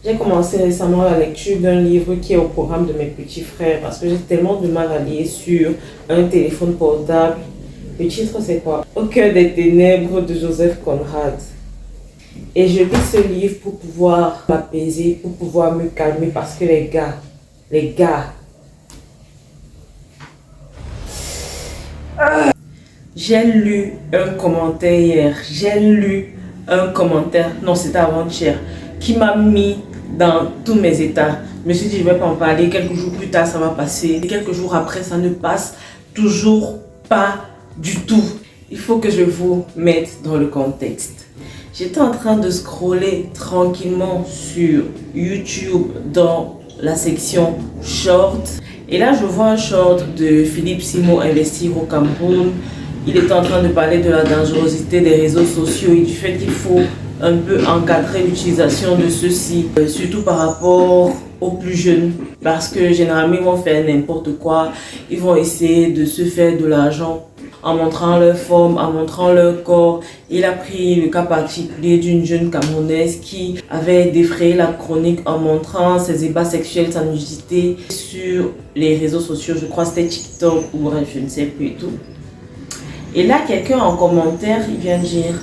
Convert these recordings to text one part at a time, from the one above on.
J'ai commencé récemment la lecture d'un livre qui est au programme de mes petits frères parce que j'ai tellement de mal à lire sur un téléphone portable. Le titre c'est quoi? Au cœur des ténèbres de Joseph Conrad. Et je lis ce livre pour pouvoir m'apaiser, pour pouvoir me calmer parce que les gars, j'ai lu un commentaire hier, non c'était avant-hier, qui m'a mis dans tous mes états. Je me suis dit je vais pas en parler, quelques jours plus tard ça va passer, et quelques jours après ça ne passe toujours pas du tout. Il faut que je vous mette dans le contexte. J'étais en train de scroller tranquillement sur YouTube dans la section short. Et là, je vois un short de Philippe Simon investir au Cameroun. Il était en train de parler de la dangerosité des réseaux sociaux et du fait qu'il faut un peu encadrer l'utilisation de ceux-ci, surtout par rapport aux plus jeunes. Parce que généralement, ils vont faire n'importe quoi. Ils vont essayer de se faire de l'argent en montrant leur forme, en montrant leur corps. Il a pris le cas particulier d'une jeune Camerounaise qui avait défrayé la chronique en montrant ses ébats sexuels, sa nudité sur les réseaux sociaux. Je crois que c'était TikTok ou bref, je ne sais plus et tout. Et là, quelqu'un en commentaire, il vient dire: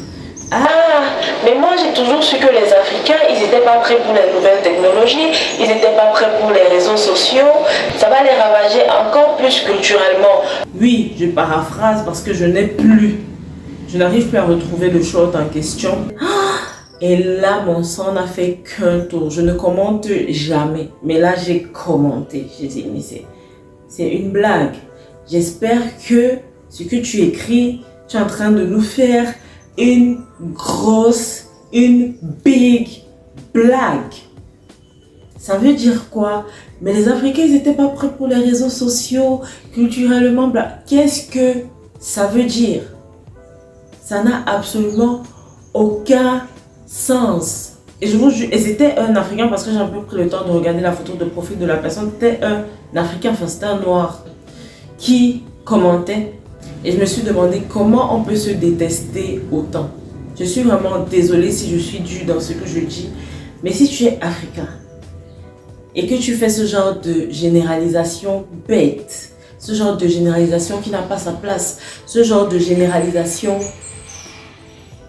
ah, mais moi j'ai toujours su que les Africains, ils n'étaient pas prêts pour les nouvelles technologies, ils n'étaient pas prêts pour les réseaux sociaux, ça va les ravager encore plus culturellement. Oui, je paraphrase parce que je n'arrive plus à retrouver le short en question. Et là, mon sang n'a fait qu'un tour. Je ne commente jamais, mais là j'ai commenté. J'ai dit, mais c'est une blague. J'espère que ce que tu écris, tu es en train de nous faire une big blague. Ça veut dire quoi? Mais les Africains, ils n'étaient pas prêts pour les réseaux sociaux, culturellement. Qu'est-ce que ça veut dire? Ça n'a absolument aucun sens. Et je vous jure, et c'était un Africain parce que j'ai un peu pris le temps de regarder la photo de profil de la personne. C'était un Africain, enfin c'était un noir qui commentait. Et je me suis demandé comment on peut se détester autant. Je suis vraiment désolée si je suis due dans ce que je dis. Mais si tu es africain et que tu fais ce genre de généralisation bête, ce genre de généralisation qui n'a pas sa place, ce genre de généralisation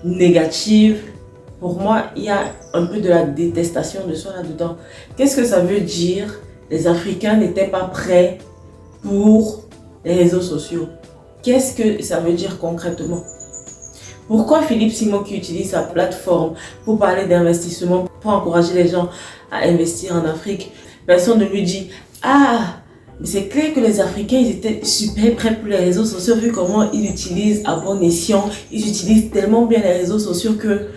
négative, pour moi, il y a un peu de la détestation de soi là-dedans. Qu'est-ce que ça veut dire? Les Africains n'étaient pas prêts pour les réseaux sociaux. Qu'est-ce que ça veut dire concrètement? Pourquoi Philippe Simon, qui utilise sa plateforme pour parler d'investissement, pour encourager les gens à investir en Afrique, personne ne lui dit: ah, mais c'est clair que les Africains, ils étaient super prêts pour les réseaux sociaux, vu comment ils utilisent à bon escient, ils utilisent tellement bien les réseaux sociaux que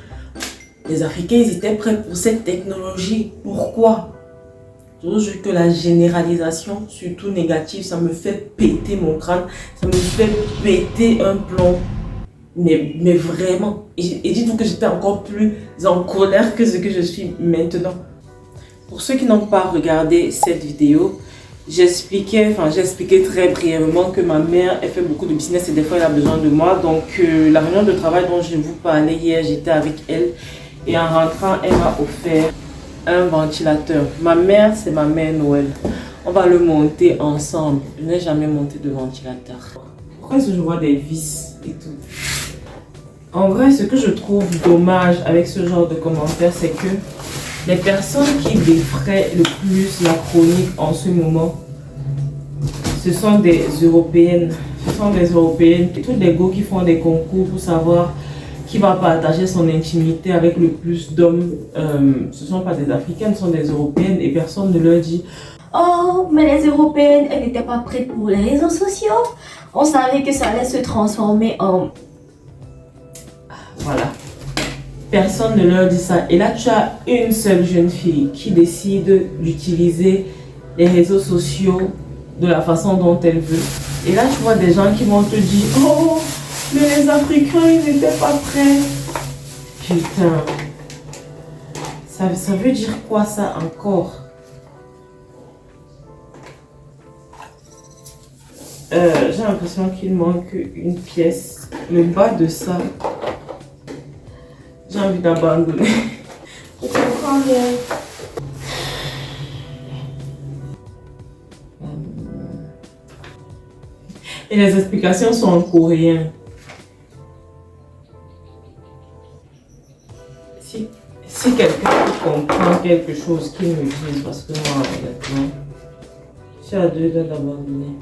les Africains, ils étaient prêts pour cette technologie. Pourquoi? Je vous jure que la généralisation, surtout négative, ça me fait péter mon crâne, ça me fait péter un plomb. Mais vraiment, et dites-vous que j'étais encore plus en colère que ce que je suis maintenant. Pour ceux qui n'ont pas regardé cette vidéo, j'expliquais très brièvement que ma mère, elle fait beaucoup de business et des fois elle a besoin de moi. Donc la réunion de travail dont je vous parlais hier, j'étais avec elle et en rentrant, elle m'a offert un ventilateur. Ma mère, c'est ma mère Noël. On va le monter ensemble. Je n'ai jamais monté de ventilateur. Pourquoi est-ce que je vois des vis et tout? En vrai, ce que je trouve dommage avec ce genre de commentaires, c'est que les personnes qui défraient le plus la chronique en ce moment, ce sont des Européennes. Ce sont des Européennes. Tous les gars qui font des concours pour savoir qui va partager son intimité avec le plus d'hommes, ce ne sont pas des Africaines, ce sont des Européennes et personne ne leur dit: oh, mais les Européennes, elles n'étaient pas prêtes pour les réseaux sociaux. On savait que ça allait se transformer en... Voilà. Personne ne leur dit ça. Et là, tu as une seule jeune fille qui décide d'utiliser les réseaux sociaux de la façon dont elle veut. Et là, tu vois des gens qui vont te dire: oh, mais les Africains, ils n'étaient pas prêts. Putain. Ça veut dire quoi ça encore? J'ai l'impression qu'il manque une pièce. Le bas de ça. J'ai envie d'abandonner. Je comprends bien. Et les explications sont en coréen. Si quelqu'un comprend quelque chose, qu'il me dise, parce que moi, honnêtement, je suis à deux doigts d'abandonner.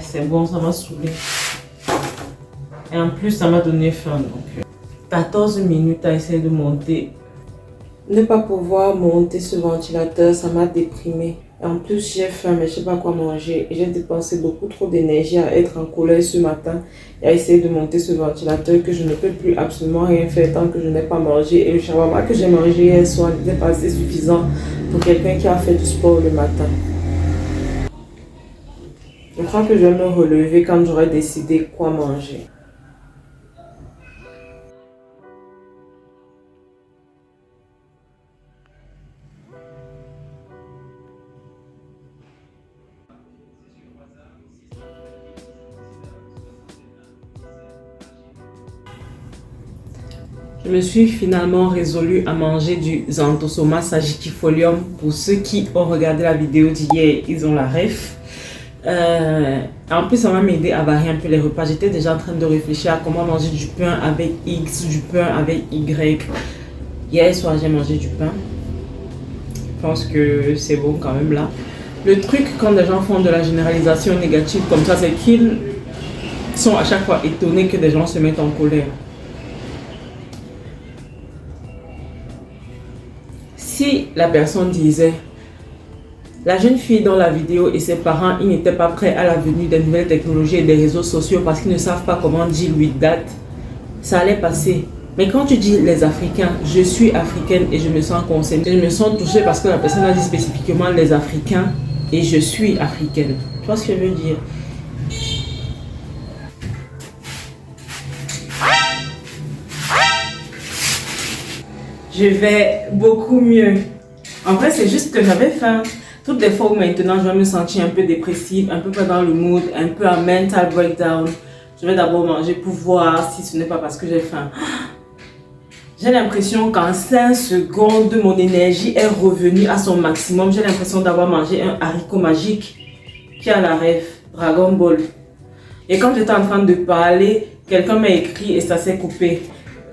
C'est bon, ça m'a saoulé. Et en plus, ça m'a donné faim. Donc, 14 minutes à essayer de monter. Ne pas pouvoir monter ce ventilateur, ça m'a déprimé. Et en plus, j'ai faim, mais je ne sais pas quoi manger. J'ai dépensé beaucoup trop d'énergie à être en colère ce matin et à essayer de monter ce ventilateur que je ne peux plus absolument rien faire tant que je n'ai pas mangé. Et le shawarma que j'ai mangé hier soir n'était pas assez suffisant pour quelqu'un qui a fait du sport le matin. Je crois que je vais me relever quand j'aurai décidé quoi manger. Je me suis finalement résolue à manger du Xanthosoma sagitifolium. Pour ceux qui ont regardé la vidéo d'hier, ils ont la ref. En plus, ça va m'aider à varier un peu les repas. J'étais déjà en train de réfléchir à comment manger du pain avec X, du pain avec Y. Hier soir, j'ai mangé du pain. Je pense que c'est bon quand même là. Le truc quand des gens font de la généralisation négative comme ça, c'est qu'ils sont à chaque fois étonnés que des gens se mettent en colère. Si la personne disait: la jeune fille dans la vidéo et ses parents, ils n'étaient pas prêts à la venue des nouvelles technologies et des réseaux sociaux parce qu'ils ne savent pas comment dire with that, ça allait passer. Mais quand tu dis les Africains, je suis africaine et je me sens concernée, je me sens touchée parce que la personne a dit spécifiquement les Africains et je suis africaine. Tu vois ce que je veux dire? Je vais beaucoup mieux. En vrai, c'est juste que j'avais faim. Toutes les fois où maintenant je vais me sentir un peu dépressive, un peu pas dans le mood, un peu en mental breakdown, je vais d'abord manger pour voir si ce n'est pas parce que j'ai faim. J'ai l'impression qu'en 5 secondes, mon énergie est revenue à son maximum. J'ai l'impression d'avoir mangé un haricot magique qui a la rêve, Dragon Ball. Et quand j'étais en train de parler, quelqu'un m'a écrit et ça s'est coupé.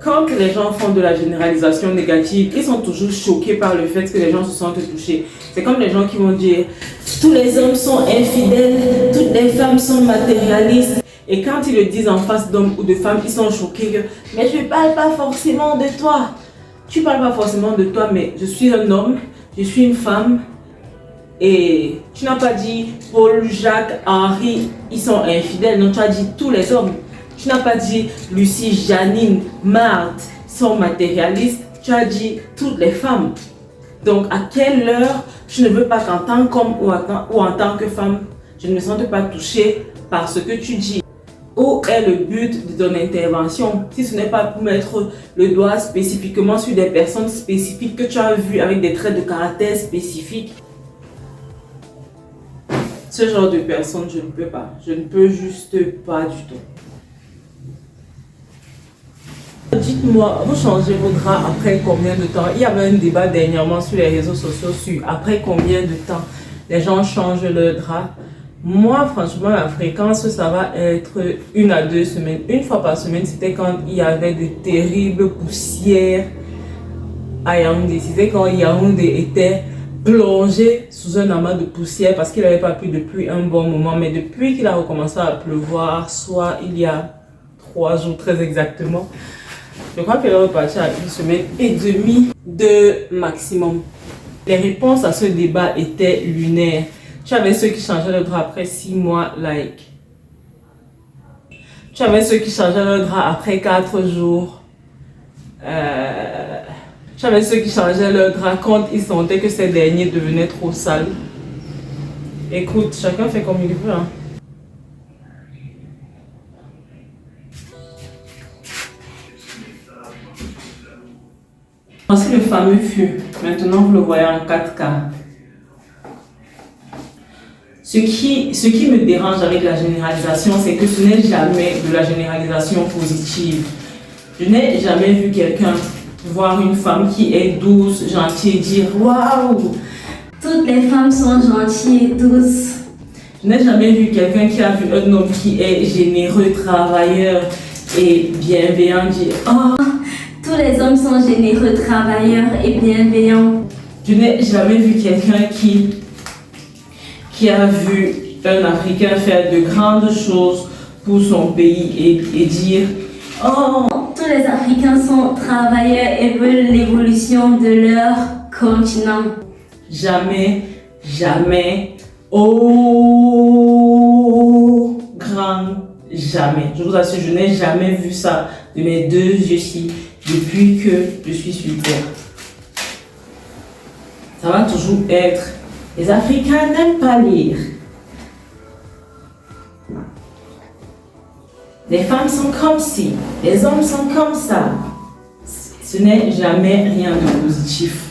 Quand les gens font de la généralisation négative, ils sont toujours choqués par le fait que les gens se sentent touchés. C'est comme les gens qui vont dire tous les hommes sont infidèles, toutes les femmes sont matérialistes. Et quand ils le disent en face d'hommes ou de femmes, ils sont choqués que mais je ne parle pas forcément de toi. Tu ne parles pas forcément de toi, mais je suis un homme, je suis une femme. Et tu n'as pas dit Paul, Jacques, Henri, ils sont infidèles. Non, tu as dit tous les hommes. Tu n'as pas dit Lucie, Janine, Marthe sont matérialistes. Tu as dit toutes les femmes. Donc, à quelle heure je ne veux pas qu'en tant qu'homme ou en tant que femme, je ne me sente pas touchée par ce que tu dis? Où est le but de ton intervention? Si ce n'est pas pour mettre le doigt spécifiquement sur des personnes spécifiques que tu as vues avec des traits de caractère spécifiques. Ce genre de personne, je ne peux pas. Je ne peux juste pas du tout. Dites-moi, vous changez vos draps après combien de temps? Il y avait un débat dernièrement sur les réseaux sociaux sur après combien de temps les gens changent leurs draps. Moi, franchement, la fréquence, ça va être 1 à 2 semaines. Une fois par semaine, c'était quand il y avait de terribles poussières à Yaoundé. C'était quand Yaoundé était plongé sous un amas de poussière parce qu'il n'avait pas plu depuis un bon moment. Mais depuis qu'il a recommencé à pleuvoir, soit il y a 3 jours très exactement, je crois qu'elle est repartie à 1 semaine et demie de maximum. Les réponses à ce débat étaient lunaires. Tu avais ceux qui changeaient le drap après 6 mois, like. Tu avais ceux qui changeaient le drap après 4 jours. Tu avais ceux qui changeaient le drap quand ils sentaient que ces derniers devenaient trop sales. Écoute, chacun fait comme il veut. Hein. Voici le fameux fût. Maintenant, vous le voyez en 4K. Ce qui me dérange avec la généralisation, c'est que ce n'est jamais de la généralisation positive. Je n'ai jamais vu quelqu'un voir une femme qui est douce, gentille, et dire waouh! Toutes les femmes sont gentilles et douces. Je n'ai jamais vu quelqu'un qui a vu un homme qui est généreux, travailleur et bienveillant dire oh! Tous les hommes sont généreux, travailleurs et bienveillants. Je n'ai jamais vu quelqu'un qui a vu un Africain faire de grandes choses pour son pays et dire oh! Tous les Africains sont travailleurs et veulent l'évolution de leur continent. Jamais, jamais, oh, grand, jamais. Je vous assure, je n'ai jamais vu ça de mes deux yeux-ci depuis que je suis sur Terre. Ça va toujours être, les Africains n'aiment pas lire. Les femmes sont comme ci, les hommes sont comme ça. Ce n'est jamais rien de positif.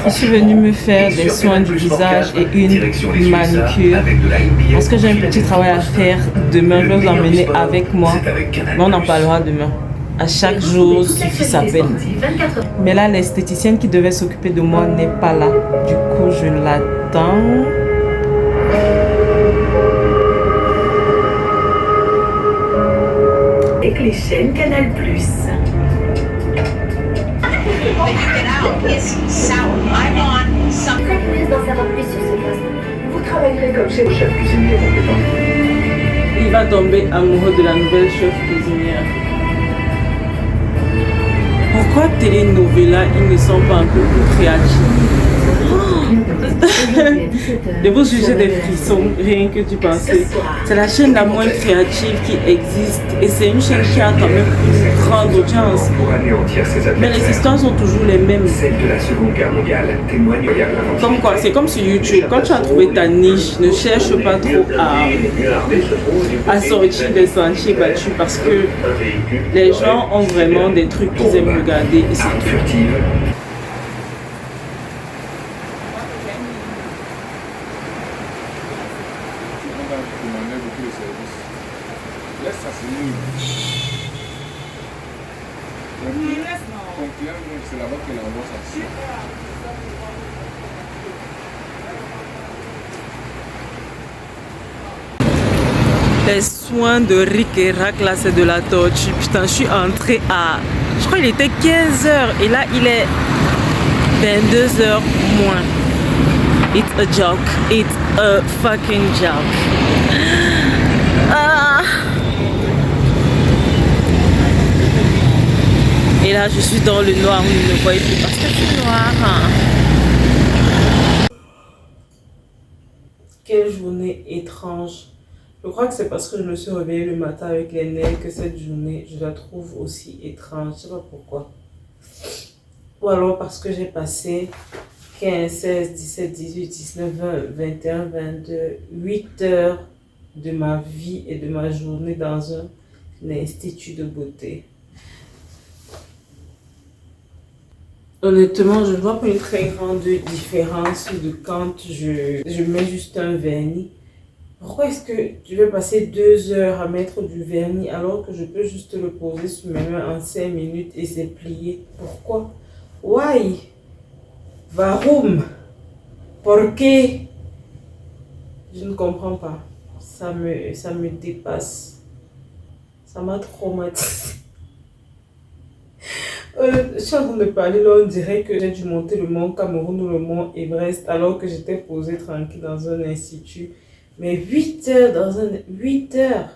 Je suis venue me faire des soins du visage et une manucure parce que j'ai un petit travail à faire demain. Je vais vous emmener avec moi, mais on en parlera demain. À chaque jour suffit sa peine. Mais là, l'esthéticienne qui devait s'occuper de moi n'est pas là. Du coup, je l'attends. Avec les chaînes Canal+. Très curieuse d'en savoir plus sur ce poste. Vous travaillerez comme chef cuisinier compétent. Il va tomber amoureux de la nouvelle chef cuisinière. Pourquoi télénovela, ils ne sont pas un peu plus créatifs? De vous juger des frissons, rien que du penser. C'est la chaîne la moins créative qui existe et c'est une chaîne qui a quand même une grande audience. Mais les histoires sont toujours les mêmes. Celle de la Seconde Guerre mondiale témoigne de l'invention. Comme quoi, c'est comme sur YouTube. Quand tu as trouvé ta niche, ne cherche pas trop à sortir des sentiers battus parce que les gens ont vraiment des trucs qu'ils aiment regarder et c'est tout. C'est là-bas qu'elle envoie ça. Les soins de Rick et Rack, là c'est de la torture. Putain, je suis entrée à... Je crois qu'il était 15h et là il est 22h moins. It's a joke. It's a fucking joke. Ah. Et là je suis dans le noir, vous ne me voyez plus parce que c'est noir. Quelle journée étrange. Je crois que c'est parce que je me suis réveillée le matin avec les nerfs que cette journée, je la trouve aussi étrange. Je sais pas pourquoi. Ou alors parce que j'ai passé 15, 16, 17, 18, 19, 20, 21, 22, 8 heures de ma vie et de ma journée dans un institut de beauté. Honnêtement, je ne vois pas une très grande différence de quand je mets juste un vernis. Pourquoi est-ce que je vais passer 2 heures à mettre du vernis alors que je peux juste le poser sur mes mains en 5 minutes et c'est plié? Pourquoi? Why? Varum? Pourquoi? Je ne comprends pas. Ça me dépasse. Ça m'a traumatisé. Je suis en train de parler là, on dirait que j'ai dû monter le mont Cameroun ou le mont Everest alors que j'étais posée tranquille dans un institut. Mais 8 heures 8 heures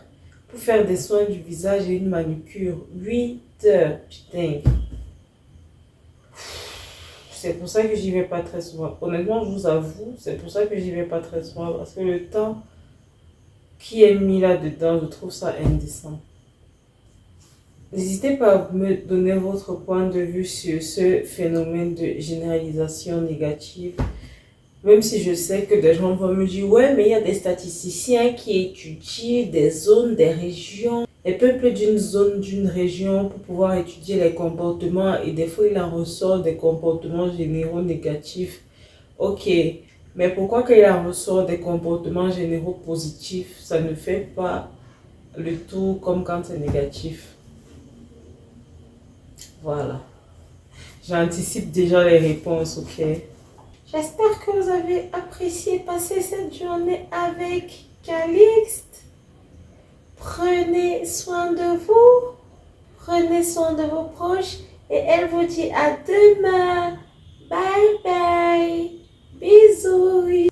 pour faire des soins du visage et une manucure. 8 heures, putain. C'est pour ça que j'y vais pas très souvent. Honnêtement, je vous avoue, c'est pour ça que j'y vais pas très souvent. Parce que le temps qui est mis là-dedans, je trouve ça indécent. N'hésitez pas à me donner votre point de vue sur ce phénomène de généralisation négative. Même si je sais que des gens vont me dire, ouais, mais il y a des statisticiens qui étudient des zones, des régions, les peuples d'une zone, d'une région pour pouvoir étudier les comportements et des fois il en ressort des comportements généraux négatifs. Ok, mais pourquoi quand il en ressort des comportements généraux positifs, ça ne fait pas le tout comme quand c'est négatif? Voilà. J'anticipe déjà les réponses, ok? J'espère que vous avez apprécié passer cette journée avec Calixte. Prenez soin de vous, prenez soin de vos proches et elle vous dit à demain. Bye bye. Bisous.